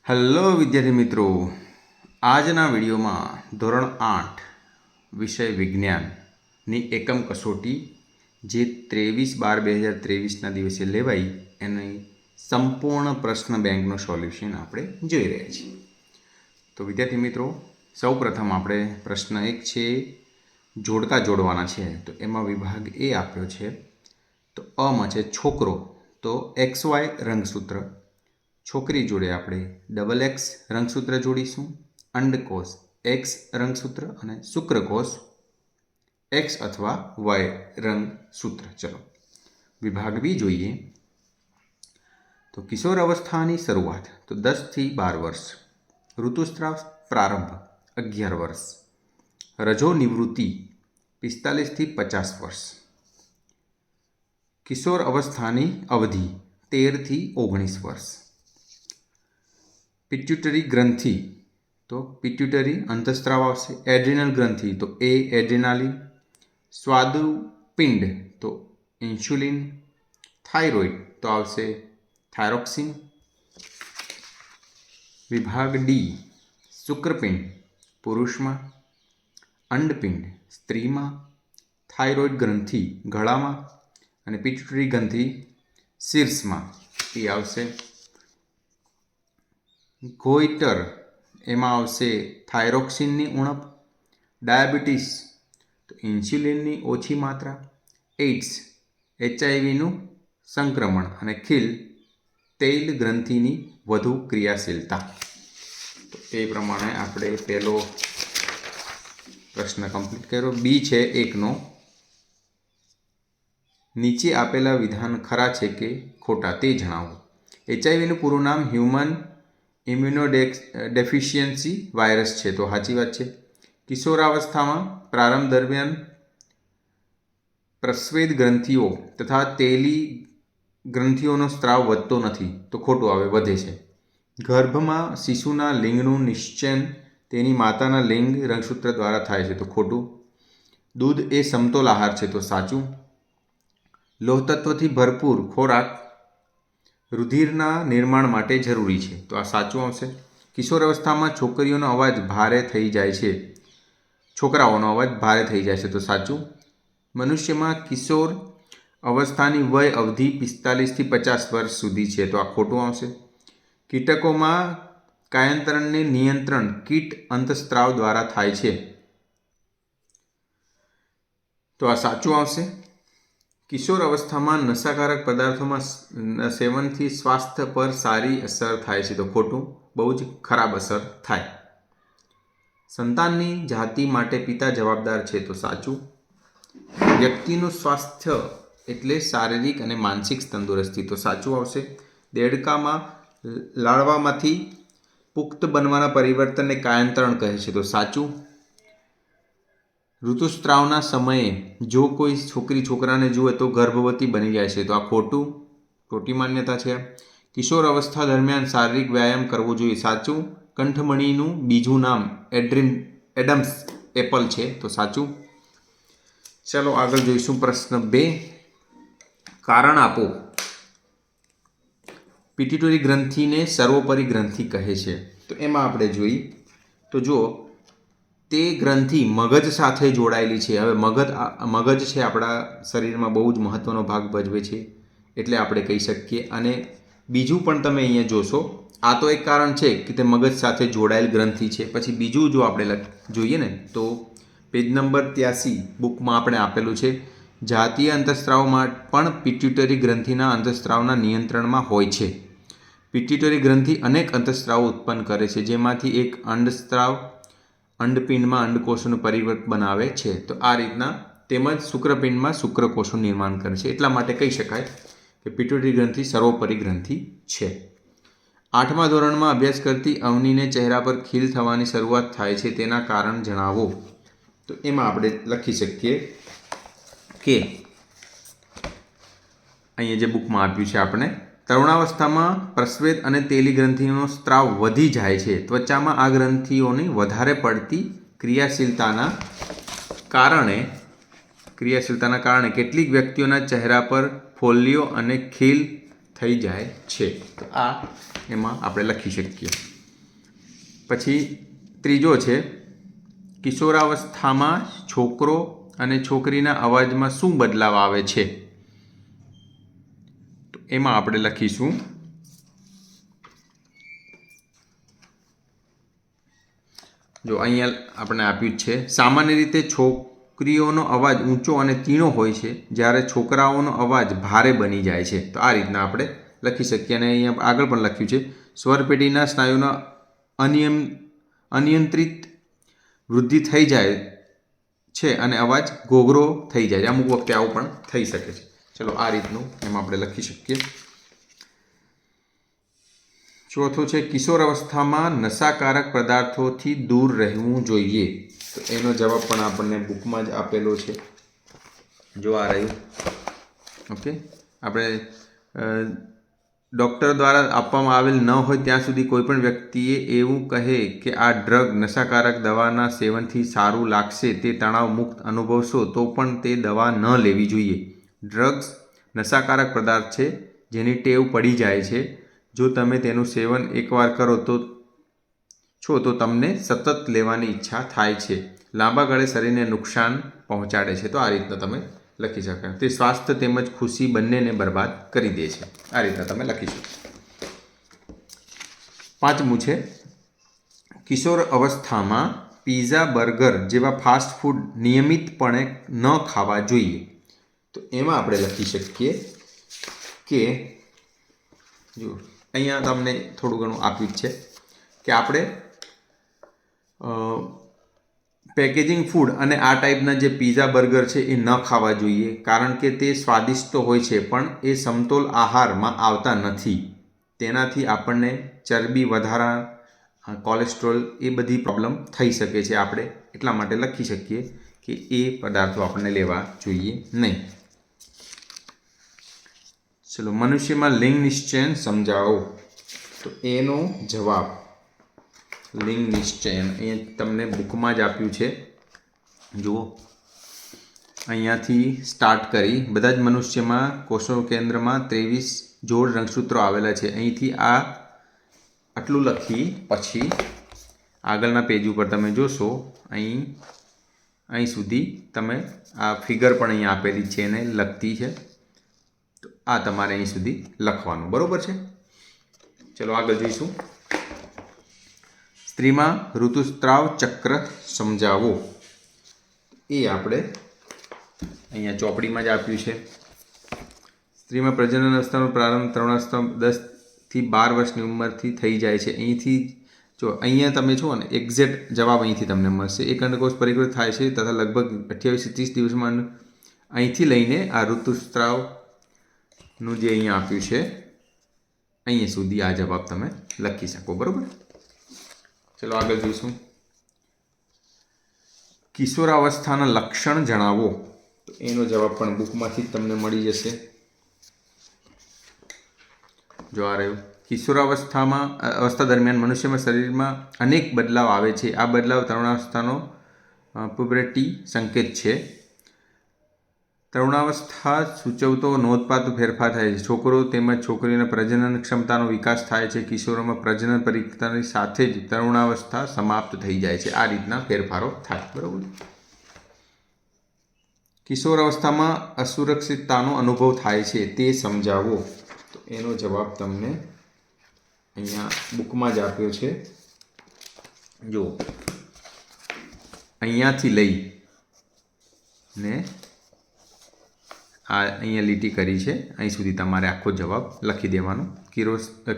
Hello વિદ્યાર્થી મિત્રો, આજના વિડીયોમાં ધોરણ 8 વિષય વિજ્ઞાનની એકમ કસોટી જે 23/12/2023ના દિવસે લેવાઈ એની સંપૂર્ણ પ્રશ્ન બેંકનું સોલ્યુશન આપણે જોઈ રહ્યા છીએ. તો વિદ્યાર્થી મિત્રો, સૌપ્રથમ આપણે પ્રશ્ન 1 છે, જોડકા જોડવાના છે. તો એમાં વિભાગ એ આપ્યો છે. તો અમાં છે છોકરો, તો XY રંગસૂત્ર. છોકરી જોડે આપણે XX રંગસૂત્ર જોડીશું. અંડકોષ X રંગસૂત્ર અને શુક્રકોષ X અથવા Y રંગસૂત્ર. ચલો વિભાગ બી જોઈએ. તો કિશોર અવસ્થાની શરૂઆત તો 10 થી 12 વર્ષ. ઋતુસ્રાવ પ્રારંભ 11 વર્ષ. રજો નિવૃત્તિ 45 થી 50 વર્ષ. કિશોર અવસ્થાની અવધિ 13 થી 19 વર્ષ. પિટ્યુટરી ગ્રંથિ તો પિટ્યુટરી અંતઃસ્ત્રાવ આવશે. એડ્રિનલ ગ્રંથિ તો એડ્રેનાલિન. સ્વાદુપિંડ તો ઇન્સ્યુલિન. થાઇરોઇડ તો આવશે થાઇરોક્સિન. વિભાગ ડી, શુક્રપિંડ પુરુષમાં, અંડપિંડ સ્ત્રીમાં, થાઇરોઇડ ગ્રંથિ ગળામાં અને પિટ્યુટરી ગ્રંથિ શીર્ષમાં એ આવશે. ગોઈટર એમાં આવશે થાઇરોક્સિનની ઉણપ. ડાયાબિટીસ તો ઇન્સ્યુલિનની ઓછી માત્રા. એઇડ્સ HIVનું સંક્રમણ. અને ખીલ તૈલ ગ્રંથિની વધુ ક્રિયાશીલતા. તો એ પ્રમાણે આપણે પહેલો પ્રશ્ન કમ્પ્લીટ કર્યો. બી છે 1નો, નીચે આપેલા વિધાન ખરા છે કે ખોટા તે જણાવો. HIVનું પૂરું નામ હ્યુમન ઇમ્યુનોડેફિશિયન્સી વાયરસ છે, તો સાચી વાત છે. કિશોરાવસ્થામાં પ્રારંભ દરમિયાન પ્રસ્વેદ ગ્રંથિઓ તથા તેલી ગ્રંથિઓનો સ્ત્રાવ વધતો નથી, તો ખોટું આવે, વધે છે. ગર્ભમાં શિશુના લિંગનું નિશ્ચયન તેની માતાના લિંગ રંગસૂત્ર દ્વારા થાય છે, તો ખોટું. દૂધ એ સમતોલ આહાર છે, તો સાચું. લોહતત્વથી ભરપૂર ખોરાક રુધિરના નિર્માણ માટે જરૂરી છે, તો આ સાચું આવશે. કિશોર અવસ્થામાં છોકરીઓનો અવાજ ભારે થઈ જાય છે, છોકરાઓનો અવાજ ભારે થઈ જાય છે, તો સાચું. મનુષ્યમાં કિશોર અવસ્થાની વય અવધિ 45 થી 50 વર્ષ સુધી છે, તો આ ખોટું આવશે. કીટકોમાં કાયાંતરણને નિયંત્રણ કીટ અંતઃસ્ત્રાવ દ્વારા થાય છે, તો આ સાચું આવશે. કિશોર અવસ્થામાં નશાકારક પદાર્થોમાં સેવનથી સ્વાસ્થ્ય પર સારી અસર થાય છે, તો ખોટું, બહુ જ ખરાબ અસર થાય. સંતાનની જાતિ માટે પિતા જવાબદાર છે, તો સાચું. વ્યક્તિનું સ્વાસ્થ્ય એટલે શારીરિક અને માનસિક તંદુરસ્તી, તો સાચું આવશે. દેડકામાં લાળવામાંથી પુખ્ત બનવાના પરિવર્તનને કાયાંતરણ કહે છે, તો સાચું. ઋતુસ્રાવના સમયે જો કોઈ છોકરી છોકરાને જુએ તો ગર્ભવતી બની જાય છે, તો આ ખોટું, ખોટી માન્યતા છે. કિશોર અવસ્થા દરમિયાન શારીરિક વ્યાયામ કરવો જોઈએ, સાચું. કંઠમણીનું બીજું નામ એડમ્સ એપલ છે, તો સાચું. ચલો આગળ જોઈશું. પ્રશ્ન 2, કારણ આપો. પિટ્યુટરી ગ્રંથિને સર્વોપરી ગ્રંથિ કહે છે, તો એમાં આપણે જોઈએ તો જો તે ગ્રંથિ મગજ સાથે જોડાયેલી છે. હવે મગજ છે આપણા શરીરમાં બહુ જ મહત્ત્વનો ભાગ ભજવે છે, એટલે આપણે કહી શકીએ. અને બીજું પણ તમે અહીંયા જોશો, આ તો એક કારણ છે કે તે મગજ સાથે જોડાયેલ ગ્રંથિ છે. પછી બીજું જો આપણે જોઈએ ને તો પેજ નંબર 83 બુકમાં આપણે આપેલું છે, જાતીય અંતઃસ્ત્રાવમાં પણ પિટ્યુટરી ગ્રંથિના અંતઃસ્ત્રાવના નિયંત્રણમાં હોય છે. પિટ્યુટરી ગ્રંથિ અનેક અંતઃસ્ત્રાવો ઉત્પન્ન કરે છે, જેમાંથી એક અંડસ્ત્રાવ અંડપિંડમાં અંડકોષોનું પરિવર્તન બનાવે છે, તો આ રીતના. તેમજ શુક્રપિંડમાં શુક્રકોષોનું નિર્માણ કરે છે. એટલા માટે કહી શકાય કે પિટ્યુટરી ગ્રંથિ સર્વોપરી ગ્રંથિ છે. 8મા ધોરણમાં અભ્યાસ કરતી અવનીને ચહેરા પર ખીલ થવાની શરૂઆત થાય છે, તેના કારણ જણાવો. તો એમાં આપણે લખી શકીએ કે અહીંયા જે બુકમાં આપ્યું છે આપણે, તરુણાવસ્થામાં પ્રસ્વેદ અને તેલી ગ્રંથિનો સ્ત્રાવ વધી જાય છે. ત્વચામાં આ ગ્રંથિઓની વધારે પડતી ક્રિયાશીલતાના કારણે કેટલીક વ્યક્તિઓના ચહેરા પર ફોલ્લીઓ અને ખીલ થઈ જાય છે. તો આ એમાં આપણે લખી શકીએ. પછી ત્રીજો છે કિશોરાવસ્થામાં છોકરો અને છોકરીના અવાજમાં શું બદલાવ આવે છે? તો એમાં આપણે લખીશું જો અહીંયા આપણે આપ્યું જ છે સામાન્ય રીતે છોકરીઓનો અવાજ ઊંચો અને તીણો હોય છે જ્યારે છોકરાઓનો અવાજ ભારે બની જાય છે. તો આ રીતના આપણે લખી શકીએ. અને અહીંયા આગળ પણ લખ્યું છે સ્વરપેટીના સ્નાયુના અનિયંત્રિત વૃદ્ધિ થઈ જાય છે અને અવાજ ઘોઘરો થઈ જાય છે. અમુક વખતે આવું પણ થઈ શકે છે. ચલો આ રીતનું એમાં આપણે લખી શકીએ. ચોથું છે કિશોર અવસ્થામાં નશાકારક પદાર્થોથી દૂર રહેવું જોઈએ. તો એનો જવાબ પણ આપણને બુકમાં જ આપેલો છે. જો આ રહ્યું. ઓકે, આપણે ડૉક્ટર દ્વારા આપવામાં આવેલ ન હોય ત્યાં સુધી કોઈપણ વ્યક્તિએ એવું કહે કે આ ડ્રગ નશાકારક દવાના સેવનથી સારું લાગશે, તે તણાવ મુક્ત અનુભવશો, તો પણ તે દવા ન લેવી જોઈએ. ડ્રગ્સ નશાકારક પદાર્થ છે જેની ટેવ પડી જાય છે. જો તમે તેનું સેવન એકવાર કરો તો તમને સતત લેવાની ઈચ્છા થાય છે. લાંબા ગાળે શરીરને નુકસાન પહોંચાડે છે. તો આ રીતના તમે લખી શકાય. તે સ્વાસ્થ્ય તેમજ ખુશી બંનેને બરબાદ કરી દે છે. આ રીતના તમે લખી શકો. પાંચમું છે કિશોર અવસ્થામાં પીઝા, બર્ગર જેવા ફાસ્ટ ફૂડ નિયમિતપણે ન ખાવા જોઈએ. તો એમાં આપણે લખી શકીએ કે જો અહીંયા તમને થોડું ઘણું આપ્યું જ છે કે આપણે પેકેજિંગ ફૂડ અને આ ટાઈપના જે પીઝા, બર્ગર છે એ ન ખાવા જોઈએ. કારણ કે તે સ્વાદિષ્ટ તો હોય છે પણ એ સમતોલ આહારમાં આવતા નથી. તેનાથી આપણને ચરબી વધારા, કોલેસ્ટ્રોલ એ બધી પ્રોબ્લેમ થઈ શકે છે. આપણે એટલા માટે લખી શકીએ કે એ પદાર્થો આપણને લેવા જોઈએ નહીં. ચલો મનુષ્યમાં લિંગ નિશ્ચયન સમજાવો. તો એનો જવાબ લિંગ નિશ્ચયન અહીંયા તમને બુકમાં જ આપ્યું છે. જુઓ અહીંયાથી સ્ટાર્ટ કરી બધા જ મનુષ્યમાં કોષો કેન્દ્રમાં 23 જોડ રંગસૂત્રો આવેલા છે. અહીંથી આટલું લખી પછી આગળના પેજ ઉપર તમે જોશો અહીં સુધી તમે આ ફિગર પણ અહીંયા આપેલી છે એને લખતી છે. તો આ તમારે અહીં સુધી લખવાનું, બરાબર છે. ચલો આગળ જોઈશું. સ્ત્રીમાં ઋતુસ્રાવ ચક્ર સમજાવો. એ આપણે અહીંયા ચોપડીમાં જ આપ્યું છે. સ્ત્રીમાં પ્રજનન અવસ્થાનો પ્રારંભ તરુણાવસ્થા 10 થી 12 વર્ષની ઉંમરથી થઈ જાય છે. અહીંથી જો અહીંયા તમે જુઓ ને એક્ઝેક્ટ જવાબ અહીંથી તમને મળશે. એક અંડકોષ પરિવર્તિત થાય છે તથા લગભગ 28 થી 30 દિવસમાં અહીંથી લઈને આ ઋતુસ્રાવનું જે અહીંયા આપ્યું છે અહીંયા સુધી આ જવાબ તમે લખી શકો, બરાબર. ચલો આગળ જોઈશું. કિશોરાવસ્થાના લક્ષણ જણાવો. તો એનો જવાબ પણ બુકમાંથી જ તમને મળી જશે. જો આ રહ્યું. અવસ્થા દરમિયાન મનુષ્યમાં શરીરમાં અનેક બદલાવ આવે છે. આ બદલાવ તરુણાવસ્થાનો પ્યુબર્ટી સંકેત છે. તરુણાવસ્થા સૂચવતો નોંધપાત્ર ફેરફાર થાય છે. છોકરો તેમજ છોકરીઓના પ્રજનન ક્ષમતાનો વિકાસ થાય છે. કિશોરોમાં પ્રજનન પરિપક્વતાની સાથે જ તરુણાવસ્થા સમાપ્ત થઈ જાય છે. આ રીતના ફેરફારો થાય, બરાબર. કિશોર અવસ્થામાં અસુરક્ષિતતાનો અનુભવ થાય છે, તે સમજાવો. તો એનો જવાબ તમને અહીંયા બુકમાં જ આપ્યો છે. જો અહીંયાથી લઈ ને આ અહીંયા લીટી કરી છે અહીં સુધી તમારે આખો જવાબ લખી દેવાનો.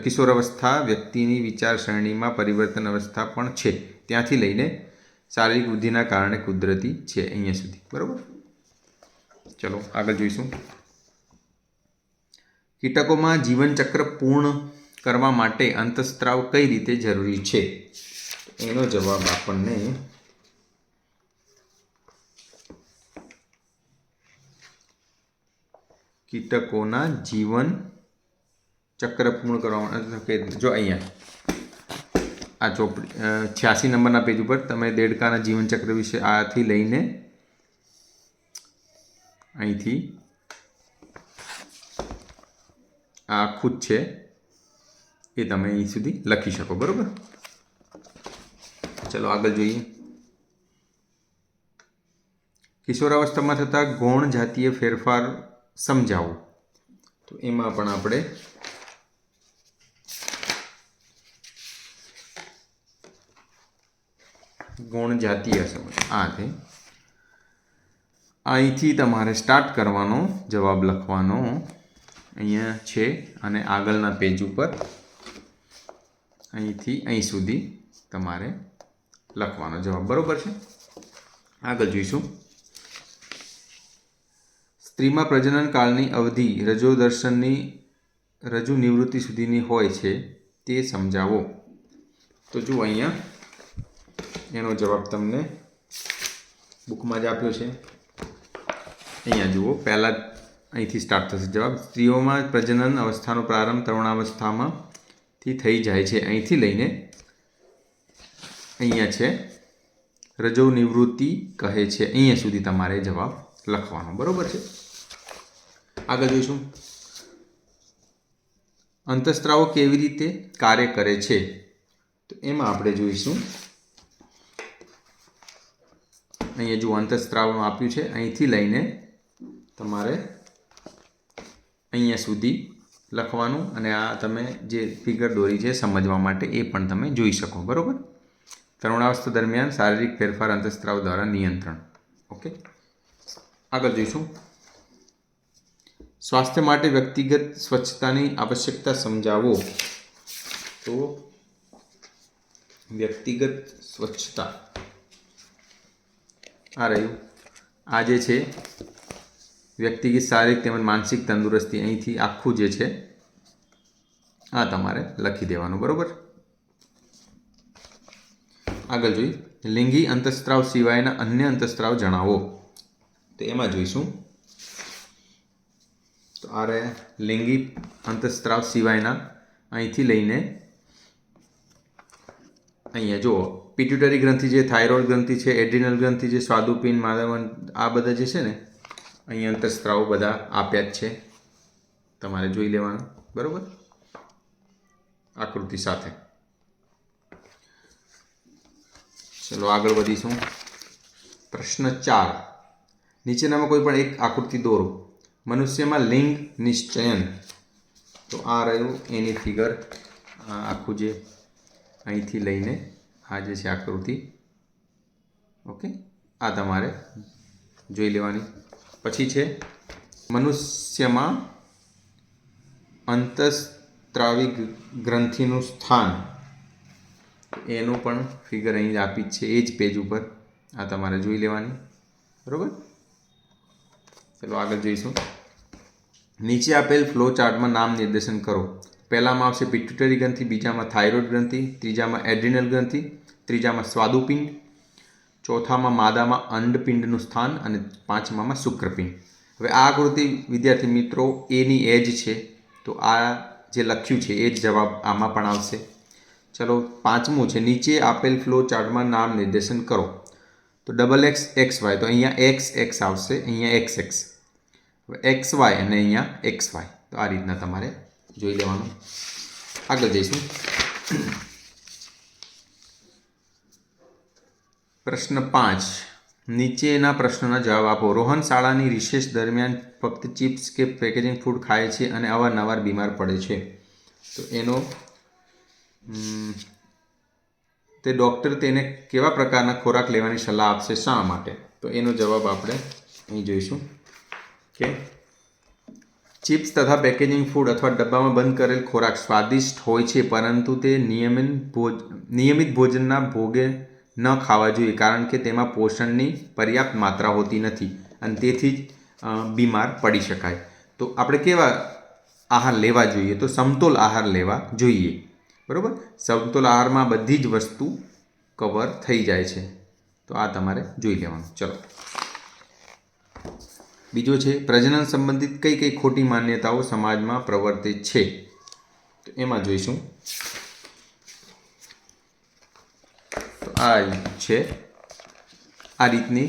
કિશોરાવસ્થા વ્યક્તિની વિચારસરણીમાં પરિવર્તન અવસ્થા પણ છે. ત્યાંથી લઈને શારીરિક વૃદ્ધિના કારણે કુદરતી છે અહીંયા સુધી, બરાબર. ચલો આગળ જોઈશું. કીટકોમાં જીવનચક્ર પૂર્ણ કરવા માટે અંતઃસ્ત્રાવ કઈ રીતે જરૂરી છે? એનો જવાબ આપણને કીટકોના જીવન ચક્ર પૂર્ણ કરવા માટે જો અહીંયા આ ચોપડી 86 નંબરના પેજ ઉપર તમે દેડકાના જીવનચક્ર વિશે આથી લઈને અહીંથી આ આખું જ છે એ તમે અહીં સુધી લખી શકો, બરાબર. ચલો આગળ જોઈએ. કિશોરાવસ્થામાં થતા ગૌણ જાતીય ફેરફાર સમજાવો. તો એમાં પણ આપણે ગૌણ જાતીય સમજ અહીંથી તમારે સ્ટાર્ટ કરવાનો, જવાબ લખવાનો અહીંયા છે અને આગળના પેજ ઉપર અહીંથી અહીં સુધી તમારે લખવાનો જવાબ. બરોબર છે. આગળ જોઈશું. સ્ત્રીમાં પ્રજનન કાળની અવધિ રજુ નિવૃત્તિ સુધીની હોય છે તે સમજાવો. તો જુઓ અહીંયા એનો જવાબ તમને બુકમાં જ આપ્યો છે. અહીંયા જુઓ, પહેલાં અહીંથી સ્ટાર્ટ થશે જવાબ. સ્ત્રીઓમાં પ્રજનન અવસ્થાનો પ્રારંભ તરુણાવસ્થામાંથી થઈ જાય છે. અહીંથી લઈને અહીંયા છે રજો નિવૃત્તિ કહે છે, અહીંયા સુધી તમારે જવાબ લખવાનો. બરોબર છે. આગળ જોઈશું. અંતઃસ્ત્રાવો કેવી રીતે કાર્ય કરે છે? તો એમાં આપણે જોઈશું. અહીંયા જો અંતઃસ્ત્રાવનું આપ્યું છે, અહીંથી લઈને તમારે અહીંયા સુધી લખવાનું અને આ તમે જે ફિગર દોરી છે સમજવા માટે એ પણ તમે જોઈ શકો. બરાબર. તરુણાવસ્થા દરમિયાન શારીરિક ફેરફાર અંતઃસ્ત્રાવ દ્વારા નિયંત્રણ. ઓકે, આગળ જોઈશું. સ્વાસ્થ્ય માટે વ્યક્તિગત સ્વચ્છતાની આવશ્યકતા સમજાવો. તો વ્યક્તિગત સ્વચ્છતા આ રહ્યું. આ જે છે વ્યક્તિગત શારીરિક તેમજ માનસિક તંદુરસ્તી, અહીંથી આખું જે છે આ તમારે લખી દેવાનું. બરાબર. આગળ જોઈ. લિંગી અંતઃસ્ત્રાવ સિવાયના અન્ય અંતઃસ્ત્રાવ જણાવો. તો એમાં જોઈશું. તો આ રહ્યા લિંગી અંતઃસ્ત્રાવ સિવાયના, અહીંથી લઈને અહીંયા જુઓ પિટ્યુટરી ગ્રંથિ છે, થાઇરોઇડ ગ્રંથિ છે, એડ્રિનલ ગ્રંથિ છે, સ્વાદુપિંડ, માદાવન, આ બધા જે છે ને અહીંયા અંતઃસ્ત્રાવો બધા આપ્યા જ છે, તમારે જોઈ લેવાનું. બરાબર, આકૃતિ સાથે. ચલો આગળ વધીશું. પ્રશ્ન 4. નીચેનામાં કોઈ પણ એક આકૃતિ દોરો. મનુષ્યમાં લિંગ નિશ્ચયન. તો આ રહ્યું એની ફિગર, આખું જે અહીંથી લઈને આ જે છે આકૃતિ. ઓકે, આ તમારે જોઈ લેવાની. પછી છે મનુષ્યમાં અંતઃસ્ત્રાવી ગ્રંથિનું સ્થાન. એનું પણ ફિગર અહીં આપી જ છે, એ જ પેજ ઉપર. આ તમારે જોઈ લેવાની. બરાબર. ચલો આગળ જોઈશું. નીચે આપેલ ફ્લો ચાર્ટમાં નામ નિર્દેશન કરો. પહેલામાં આવશે પિટ્યુટરી ગ્રંથિ, બીજામાં થાઇરોઇડ ગ્રંથિ, ત્રીજામાં એડ્રિનલ ગ્રંથિ, ત્રીજામાં સ્વાદુપિંડ, ચોથામાં માદામાં અંડપિંડનું સ્થાન અને પાંચમામાં શુક્રપિંડ. હવે આ આકૃતિ વિદ્યાર્થી મિત્રો એની એ જ છે, તો આ જે લખ્યું છે એ જ જવાબ આમાં પણ આવશે. ચલો પાંચમું છે નીચે આપેલ ફ્લો ચાર્ટમાં નામ નિર્દેશન કરો. તો XX XY, તો અહીંયા XX આવશે, અહીંયા XX, XY અને અહીંયા XY. તો આ રીતના તમારે જોઈ લેવાનું. આગળ જઈશું. પ્રશ્ન 5. નીચેના પ્રશ્નોના જવાબ આપો. રોહન શાળાની રિસેસ દરમિયાન ફક્ત ચિપ્સ કે પેકેજિંગ ફૂડ ખાય છે અને અવારનવાર બીમાર પડે છે. તો એનો તે ડૉક્ટર તેને કેવા પ્રકારના ખોરાક લેવાની સલાહ આપશે, શા માટે? તો એનો જવાબ આપણે અહીં જોઈશું કે ચિપ્સ તથા પેકેજિંગ ફૂડ અથવા ડબ્બામાં બંધ કરેલ ખોરાક સ્વાદિષ્ટ હોય છે, પરંતુ તે નિયમિત ભોજનના ભોગે ન ખાવા જોઈએ, કારણ કે તેમાં પોષણની પર્યાપ્ત માત્રા હોતી નથી અને તેથી જ બીમાર પડી શકાય. તો આપણે કેવા આહાર લેવા જોઈએ? તો સમતોલ આહાર લેવા જોઈએ. બરાબર. સમતોલ આહારમાં બધી જ વસ્તુ કવર થઈ જાય છે, તો આ તમારે જોઈ લેવાનું. ચલો બીજો છે પ્રજનન સંબંધિત કઈ કઈ ખોટી માન્યતાઓ સમાજમાં પ્રવર્તે છે. તો એમાં જોઈશું. તો આ છે આ રીતની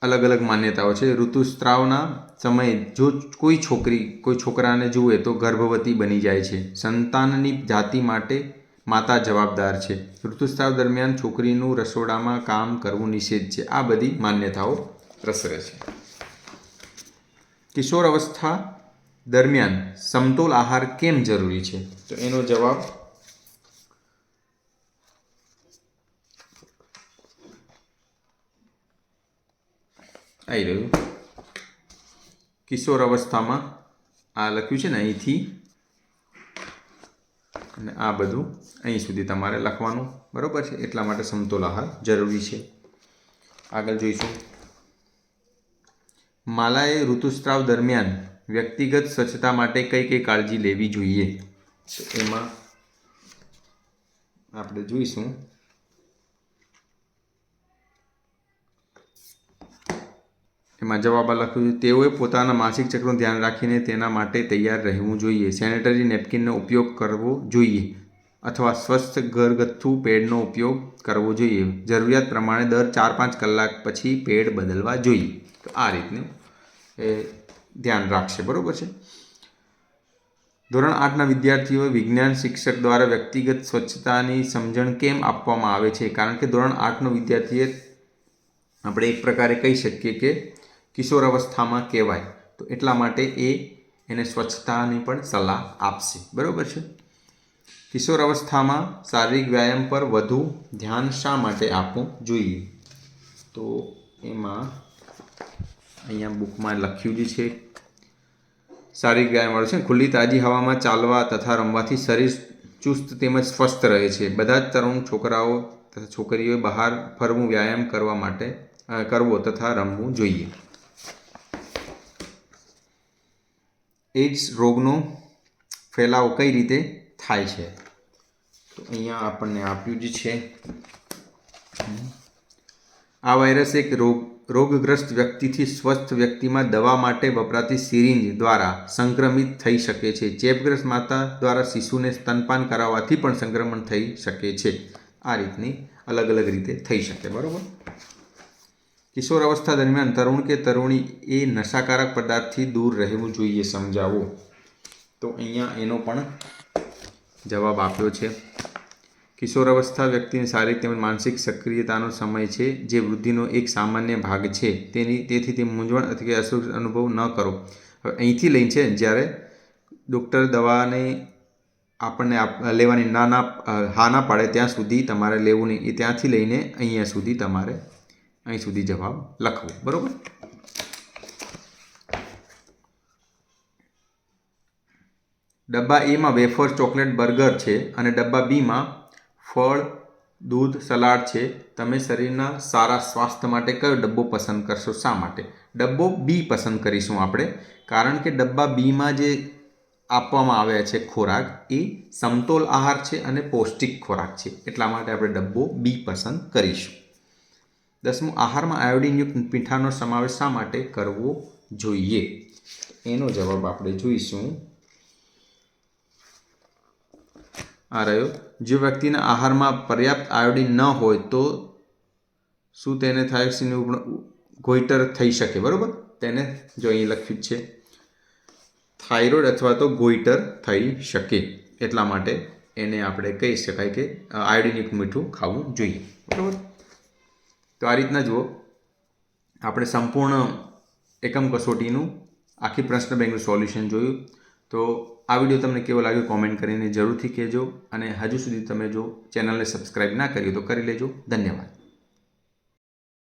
અલગ અલગ માન્યતાઓ છે. ઋતુસ્રાવના સમયે જો કોઈ છોકરાને જુએ તો ગર્ભવતી બની જાય છે. સંતાનની જાતિ માટે માતા જવાબદાર છે. ઋતુસ્રાવ દરમિયાન છોકરીનું રસોડામાં કામ કરવું નિષેધ છે. આ બધી માન્યતાઓ પ્રસરે છે. કિશોર અવસ્થા દરમિયાન સમતોલ આહાર કેમ જરૂરી છે? તો એનો જવાબ આવી રહ્યું. કિશોર અવસ્થામાં આ લખ્યું છે ને અહીંથી અને આ બધું અહીં સુધી તમારે લખવાનું, બરાબર છે? એટલા માટે સમતોલ આહાર જરૂરી છે. આગળ જોઈશું. માલાએ ઋતુસ્રાવ દરમિયાન વ્યક્તિગત સ્વચ્છતા માટે કઈ કઈ કાળજી લેવી જોઈએ? તો એમાં આપણે જોઈશું. એમાં જવાબ લખ્યું છે, તેઓએ પોતાના માસિક ચક્રનું ધ્યાન રાખીને તેના માટે તૈયાર રહેવું જોઈએ. સેનેટરી નેપકિનનો ઉપયોગ કરવો જોઈએ અથવા સ્વસ્થ ઘરગથ્થુ પેડનો ઉપયોગ કરવો જોઈએ. જરૂરિયાત પ્રમાણે દર 4-5 કલાક પછી પેડ બદલવા જોઈએ. તો આ રીતનું એ ધ્યાન રાખશે, બરાબર છે? ધોરણ 8ના વિદ્યાર્થીઓ વિજ્ઞાન શિક્ષક દ્વારા વ્યક્તિગત સ્વચ્છતાની સમજણ કેમ આપવામાં આવે છે? કારણ કે ધોરણ 8નો વિદ્યાર્થીએ આપણે એક પ્રકારે કહી શકીએ કે કિશોર અવસ્થામાં કહેવાય, તો એટલા માટે એને સ્વચ્છતાની પણ સલાહ આપશે, બરાબર છે? કિશોર અવસ્થામાં શારીરિક વ્યાયામ પર વધુ ધ્યાન શા માટે આપવું જોઈએ? તો એમાં અહીંયા બુકમાં લખ્યું જ છે. શારીરિક વ્યાયામ વાળું છે. ખુલ્લી તાજી હવામાં ચાલવા તથા રમવાથી શરીર ચુસ્ત તેમજ સ્વસ્થ રહે છે. બધા જ તરુણ છોકરાઓ તથા છોકરીઓએ બહાર ફરવું, વ્યાયામ કરવો તથા રમવું જોઈએ. એઇડ્સ રોગનો ફેલાવો કઈ રીતે થાય છે? તો અહીંયા આપણને આપ્યું જ છે. આ વાયરસ એક રોગગ્રસ્ત વ્યક્તિથી સ્વસ્થ વ્યક્તિમાં દવા માટે વપરાતી સિરિંજ દ્વારા સંક્રમિત થઈ શકે છે. ચેપગ્રસ્ત માતા દ્વારા શિશુને સ્તનપાન કરાવવાથી પણ સંક્રમણ થઈ શકે છે. આ રીતની અલગ અલગ રીતે થઈ શકે, બરાબર? કિશોર અવસ્થા દરમિયાન તરુણ કે તરુણી એ નશાકારક પદાર્થથી દૂર રહેવું જોઈએ. સમજાવો. તો અહીંયા એનો પણ જવાબ આપ્યો છે. કિશોર અવસ્થા વ્યક્તિની શારીરિક તેમજ માનસિક સક્રિયતાનો સમય છે, જે વૃદ્ધિનો એક સામાન્ય ભાગ છે. તેથી તે મૂંઝવણ અથવા અસુરક્ષિત અનુભવ ન કરો. હવે અહીંથી લઈને છે જ્યારે ડૉક્ટર દવાને આપણને લેવાની હા ના પાડે ત્યાં સુધી તમારે લેવું નહીં. એ ત્યાંથી લઈને અહીંયા સુધી તમારે અહીં સુધી જવાબ લખવો, બરાબર? ડબ્બા એમાં વેફર, ચોકલેટ, બર્ગર છે અને ડબ્બા બીમાં ફળ, દૂધ, સલાડ છે. તમે શરીરના સારા સ્વાસ્થ્ય માટે કયો ડબ્બો પસંદ કરશો? શા માટે? ડબ્બો બી પસંદ કરીશું આપણે, કારણ કે ડબ્બા બીમાં જે આપવામાં આવ્યા છે ખોરાક એ સમતોલ આહાર છે અને પૌષ્ટિક ખોરાક છે. એટલા માટે આપણે ડબ્બો બી પસંદ કરીશું. 10મું, આહારમાં આયોડિનયુક્ત મીઠાનો સમાવેશ શા માટે કરવો જોઈએ? એનો જવાબ આપણે જોઈશું. આ રહ્યો. જો વ્યક્તિના આહારમાં પર્યાપ્ત આયોડિન ન હોય તો શું તેને થાઇરોઇડનું ગોઈટર થઈ શકે? બરાબર? તેને જો અહીં લખ્યું છે થાઇરોઇડ અથવા તો ગોઈટર થઈ શકે. એટલા માટે એને આપણે કહી શકાય કે આયોડિનયુક્ત મીઠું ખાવું જોઈએ, બરાબર? તો આ રીતના જુઓ, આપણે સંપૂર્ણ એકમ કસોટીનું આખી પ્રશ્ન બેંકનું સોલ્યુશન જોયું. તો આ વિડીયો તમને કેવો લાગ્યો કોમેન્ટ કરીને જરૂરથી કહેજો. અને હજુ સુધી તમે જો ચેનલને સબસ્ક્રાઈબ ના કરી તો કરી લેજો. ધન્યવાદ.